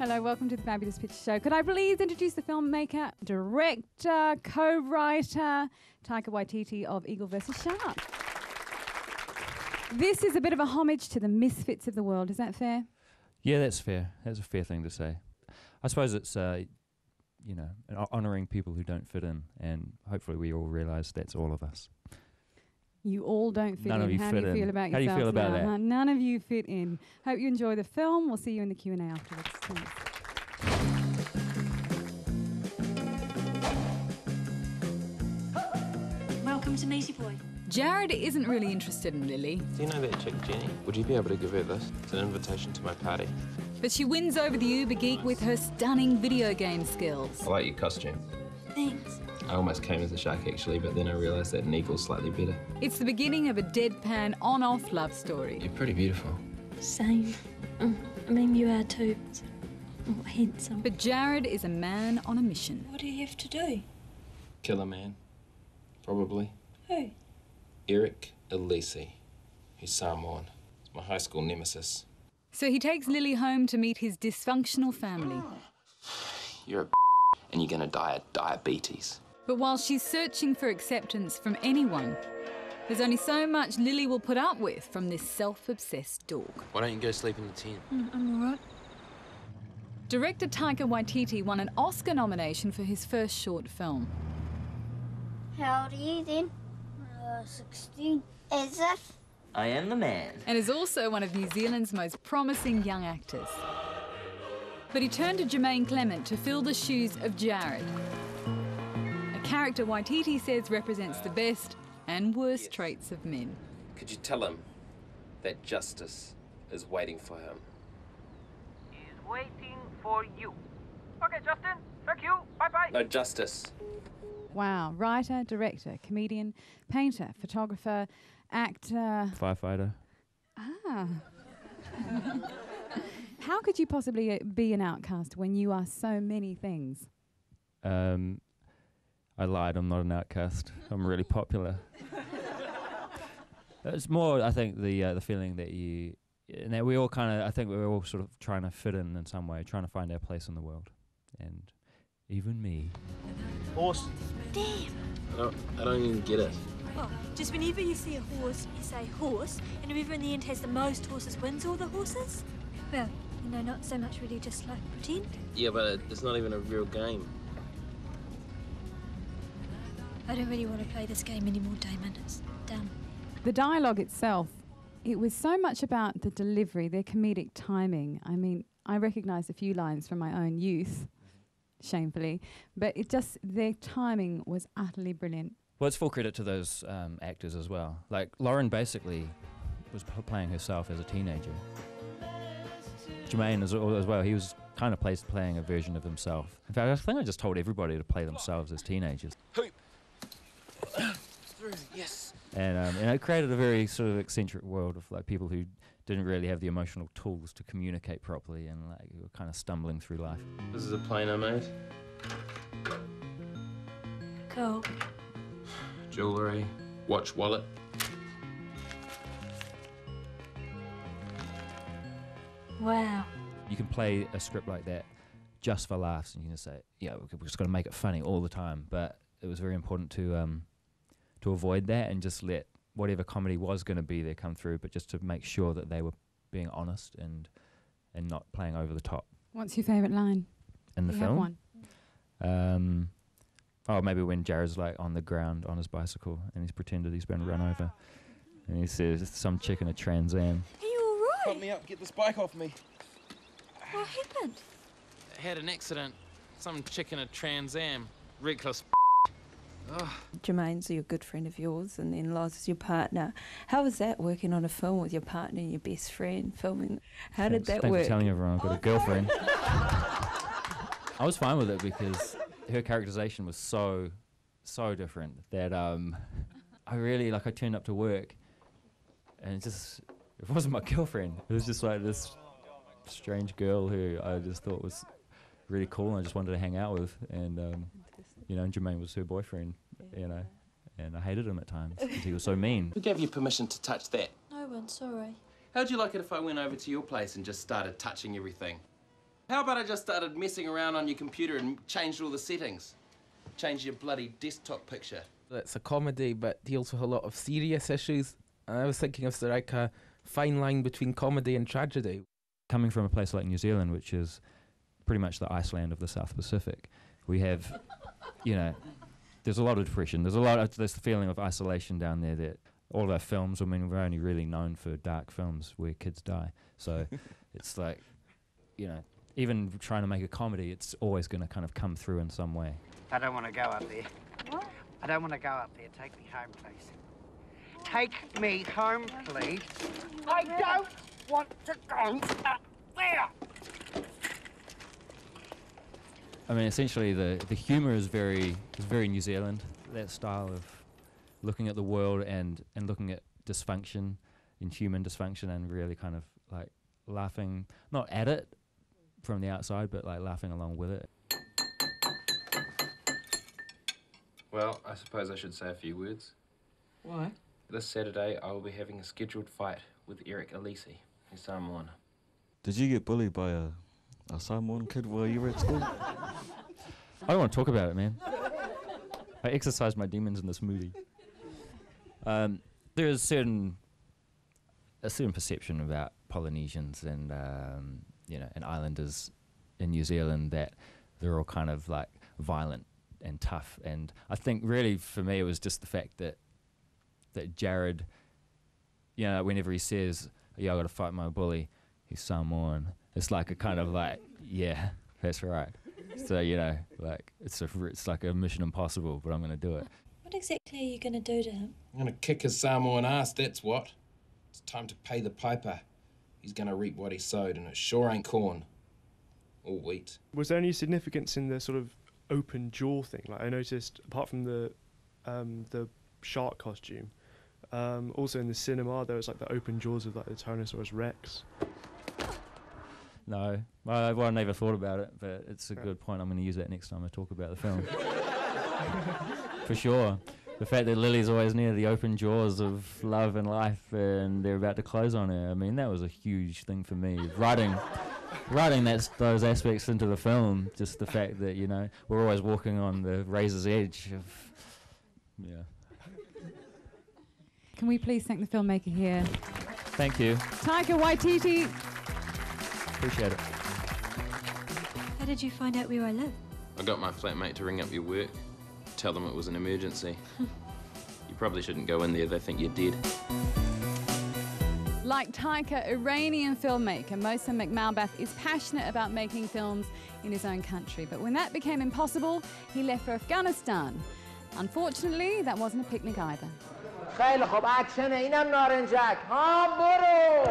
Hello, welcome to the Fabulous Picture Show. Could I please introduce the filmmaker, director, co-writer, Taika Waititi of Eagle vs. Shark. This is a bit of a homage to the misfits of the world. Is that fair? Yeah, that's fair. That's a fair thing to say. I suppose it's, you know, honouring people who don't fit in, and hopefully we all realise that's all of us. You all don't fit None in. of you How fit do you in. feel about How do you yourselves feel about now, that? huh? None of you fit in. Hope you enjoy the film. We'll see you in the Q&A afterwards. Thanks. Welcome to Meaty Boy. Jared isn't really interested in Lily, Do you know that chick, Jenny? Would you be able to give her this? It's an invitation to my party. but she wins over the Uber geek with her stunning video game skills. I like your costume. Thanks. I almost came as a shark, actually, but then I realised that an eagle's slightly better. It's the beginning of a deadpan, on-off love story. You're pretty beautiful. Same. I mean, you are too. Oh, handsome. But Jared is a man on a mission. What do you have to do? Killer man. Probably. Who? Eric Elisi. He's Samoan. It's my high school nemesis. So he takes Lily home to meet his dysfunctional family. You're a and you're gonna die of diabetes. But while she's searching for acceptance from anyone, there's only so much Lily will put up with from this self-obsessed dog. Why don't you go sleep in the tent? I'm all right. Director Taika Waititi won an Oscar nomination for his first short film. How old are you then? 16. As if. I am the man. And is also one of New Zealand's most promising young actors. But he turned to Jermaine Clement to fill the shoes of Jared, a character Waititi says represents the best and worst traits of men. Could you tell him that justice is waiting for him? Is waiting for you. Okay, Justin. Thank you. Bye-bye. No justice. Wow. Writer, director, comedian, painter, photographer, actor. Firefighter. Ah. How could you possibly be an outcast when you are so many things? I lied, I'm not an outcast. I'm really popular. It's more, I think, the feeling that you... And that we all kind of... I think we're all sort of trying to fit in some way, trying to find our place in the world. And even me. Horse. Damn. I don't even get it. Well, just whenever you see a horse, you say horse, and whoever in the end has the most horses wins all the horses. Well, you know, not so much really, just like pretend. Yeah, but it's not even a real game. I don't really want to play this game anymore, Damon. It's done. The dialogue itself, it was so much about the delivery, their comedic timing. I mean, I recognised a few lines from my own youth, shamefully, but their timing was utterly brilliant. Well, it's full credit to those actors as well. Like, Lauren basically was playing herself as a teenager. Jermaine as well, he was kind of playing a version of himself. In fact, I think I just told everybody to play themselves as teenagers. Hoop. Through, yes. And it created a very sort of eccentric world of like people who didn't really have the emotional tools to communicate properly and like were kind of stumbling through life. This is a plane I made. Cool. Jewellery, watch, wallet. Wow. You can play a script like that just for laughs, and you can say, yeah, we're just going to make it funny all the time. But it was very important to avoid that and just let whatever comedy was going to be there come through, but just to make sure that they were being honest and not playing over the top. What's your favourite line? In the You film? have one. Maybe when Jared's like on the ground on his bicycle and he's pretended he's been run over, and he says, "Some chick in a Trans Am." Are you all right? Help me up. Get this bike off me. What happened? I had an accident. Some chick in a Trans Am. Reckless. Jermaine's your good friend of yours, and then Loz is your partner. How was that working on a film with your partner and your best friend filming? How did that Thanks work? for telling everyone I've got a girlfriend. I was fine with it because her characterization was so different that I really, like, I turned up to work and it wasn't my girlfriend. It was just like this strange girl who I just thought was really cool and I just wanted to hang out with. And, and Jermaine was her boyfriend, and I hated him at times because he was so mean. Who gave you permission to touch that? No one, sorry. How'd you like it if I went over to your place and just started touching everything? How about I just started messing around on your computer and changed all the settings? Change your bloody desktop picture. It's a comedy but deals with a lot of serious issues. And I was thinking of like a fine line between comedy and tragedy. Coming from a place like New Zealand, which is pretty much the Iceland of the South Pacific, we have, you know, there's a lot of depression. There's the feeling of isolation down there that all of our films, I mean, we're only really known for dark films where kids die. So it's like, you know, even trying to make a comedy, it's always going to kind of come through in some way. I don't want to go up there. What? I don't want to go up there. Take me home, please. Take me home, please. I don't want to go up there. I mean, essentially, the humour is very New Zealand. That style of looking at the world and looking at dysfunction, in human dysfunction, and really kind of like laughing, not at it from the outside, but like laughing along with it. Well, I suppose I should say a few words. Why? This Saturday, I will be having a scheduled fight with Eric Elise, who's Samoan. Did you get bullied by a Samoan kid while you were at school? I don't want to talk about it, man. I exercised my demons in this movie. There is a certain perception about Polynesians and you know, and islanders in New Zealand that they're all kind of like violent and tough. And I think really for me it was just the fact that Jared, you know, whenever he says, "Yeah, I got to fight my bully," he's Samoan. It's like a kind of like, yeah, that's right. So, you know, like it's like a mission impossible, but I'm going to do it. What exactly are you going to do to him? I'm going to kick his Samoan ass, that's what. It's time to pay the piper. He's going to reap what he sowed, and it sure ain't corn or wheat. Was there any significance in the sort of open jaw thing? Like I noticed, apart from the shark costume, also in the cinema there was like the open jaws of like the Tyrannosaurus Rex. No, well, I never thought about it, but it's a good point. I'm going to use that next time I talk about the film. For sure. The fact that Lily's always near the open jaws of love and life and they're about to close on her, I mean, that was a huge thing for me. Writing those aspects into the film, just the fact that, you know, we're always walking on the razor's edge of, yeah. Can we please thank the filmmaker here? Thank you. Taika Waititi. Appreciate it. How did you find out where I live? I got my flatmate to ring up your work, tell them it was an emergency. You probably shouldn't go in there, they think you're dead. Like Taika, Iranian filmmaker Mohsen Makhmalbafs is passionate about making films in his own country. But when that became impossible, he left for Afghanistan. Unfortunately, that wasn't a picnic either. خیلی خوب اکشن اینم نارنجک ها برو.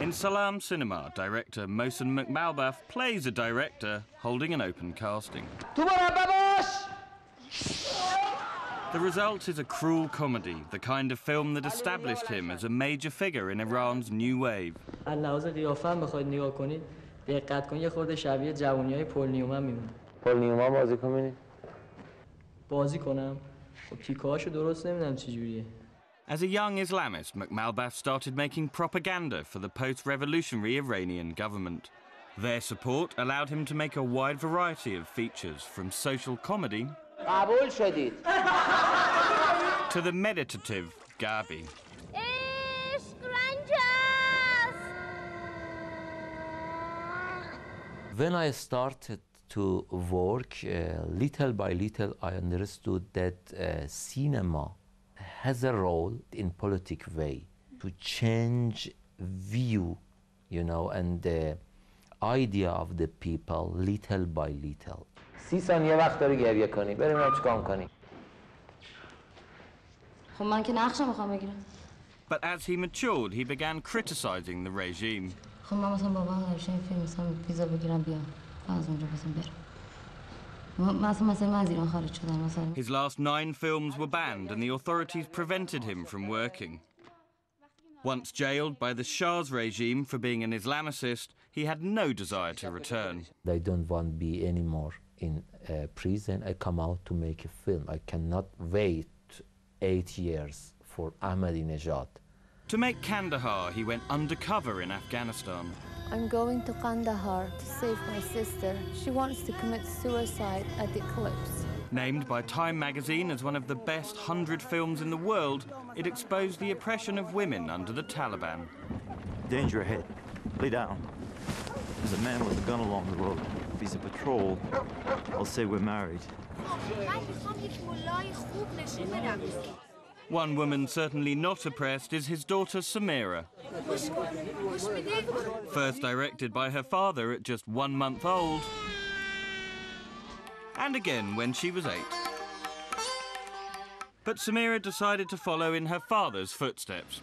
In Salam Cinema, director Mohsen Makhmalbafs plays a director holding an open casting. The result is a cruel comedy, the kind of film that established him as a major figure in Iran's new wave. لحاظ قیافه بخواید نگاه کنید دقت کنید یه خورده شبیه جوونیای پل نیومن میمونه. پل نیومن بازی کنید؟ بازی کنم؟ خب تیکه‌هاشو درست نمیدونم چجوریه. As a young Islamist, Makhmalbafs started making propaganda for the post-revolutionary Iranian government. Their support allowed him to make a wide variety of features, from social comedy to the meditative Gabi. When I started to work, little by little, I understood that cinema has a role in politic way to change view, you know, and the idea of the people little by little. 30 ثانیه وقت داری گریه کنی. بریم ببینم چیکار می‌کنی. خب من که نقشم می‌خوام بگیرم. But as he matured, he began criticizing the regime. خب من مثلا بابا همیشه این فیلم مثلا ویزا بگیرم بیام. از اونجا مثلا برم. His last 9 films were banned and the authorities prevented him from working. Once jailed by the Shah's regime for being an Islamicist, he had no desire to return. I don't want to be anymore in prison. I come out to make a film. I cannot wait 8 years for Ahmadinejad. To make Kandahar, he went undercover in Afghanistan. I'm going to Kandahar to save my sister. She wants to commit suicide at the eclipse. Named by Time magazine as one of the best 100 films in the world, it exposed the oppression of women under the Taliban. Danger ahead. Lay down. There's a man with a gun along the road. If he's a patrol, I'll say we're married. One woman certainly not oppressed is his daughter Samira. First directed by her father at just 1 month old, and again when she was 8. But Samira decided to follow in her father's footsteps.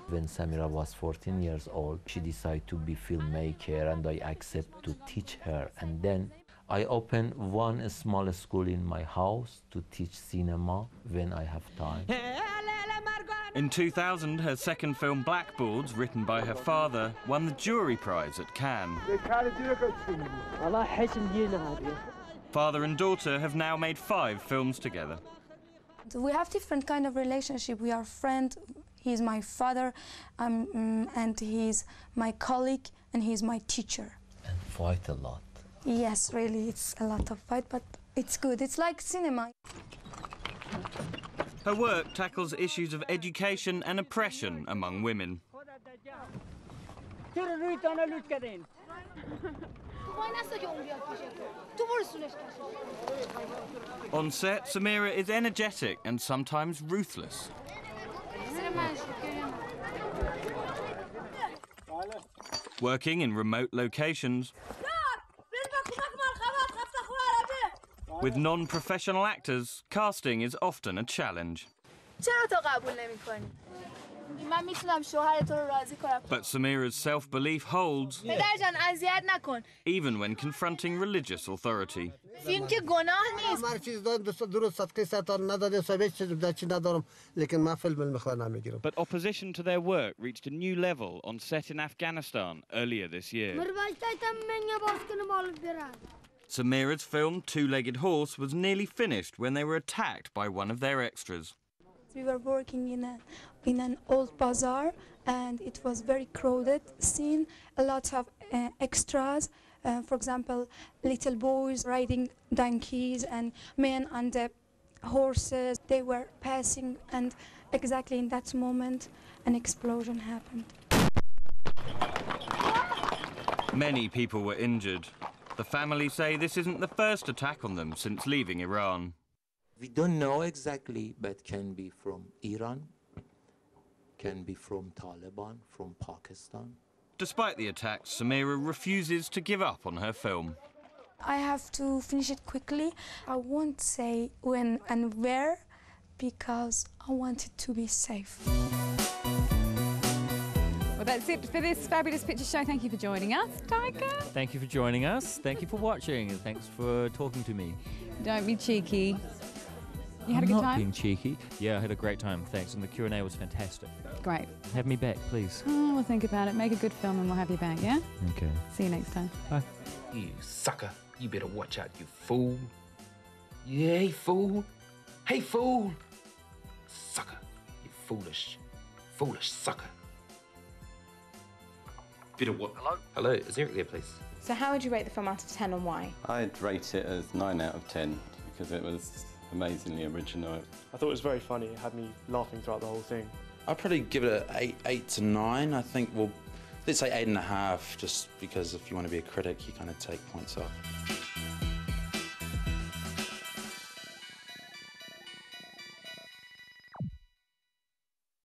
When Samira was 14 years old, she decided to be filmmaker, and I accepted to teach her. And then I opened one small school in my house to teach cinema when I have time. In 2000, her second film Blackboards, written by her father, won the jury prize at Cannes. Father and daughter have now made 5 films together. We have different kind of relationship. We are friends. He's my father, and he's my colleague, and he's my teacher. And fight a lot. Yes, really, it's a lot of fight, but it's good. It's like cinema. Her work tackles issues of education and oppression among women. On set, Samira is energetic and sometimes ruthless. Working in remote locations with non-professional actors, casting is often a challenge. But Samira's self-belief holds, even when confronting religious authority. But opposition to their work reached a new level on set in Afghanistan earlier this year. Samira's film Two-Legged Horse was nearly finished when they were attacked by one of their extras. We were working in an old bazaar, and it was very crowded scene. A lot of extras. For example, little boys riding donkeys and men on the horses. They were passing, and exactly in that moment, an explosion happened. Many people were injured. The family say this isn't the first attack on them since leaving Iran. We don't know exactly, but can be from Iran, can be from Taliban, from Pakistan. Despite the attacks, Samira refuses to give up on her film. I have to finish it quickly. I won't say when and where, because I want it to be safe. Well, that's it for this Fabulous Picture Show. Thank you for joining us, Tiger. Thank you for joining us. Thank you for watching. And thanks for talking to me. Don't be cheeky. You had a good I'm time? not being cheeky. Yeah, I had a great time, thanks. And the Q&A was fantastic. Great. Have me back, please. Oh, we'll think about it. Make a good film and we'll have you back, yeah? Okay. See you next time. Bye. You sucker. You better watch out, you fool. Yeah, hey, fool. Hey, fool. Sucker. You foolish sucker. Better what? Hello? Hello, is Eric there, please? So how would you rate the film out of 10 and why? I'd rate it as 9 out of 10 because it was amazingly original. I thought it was very funny. It had me laughing throughout the whole thing. I'd probably give it an 8 to 9. I think, well, let's say 8.5, just because if you want to be a critic, you kind of take points off.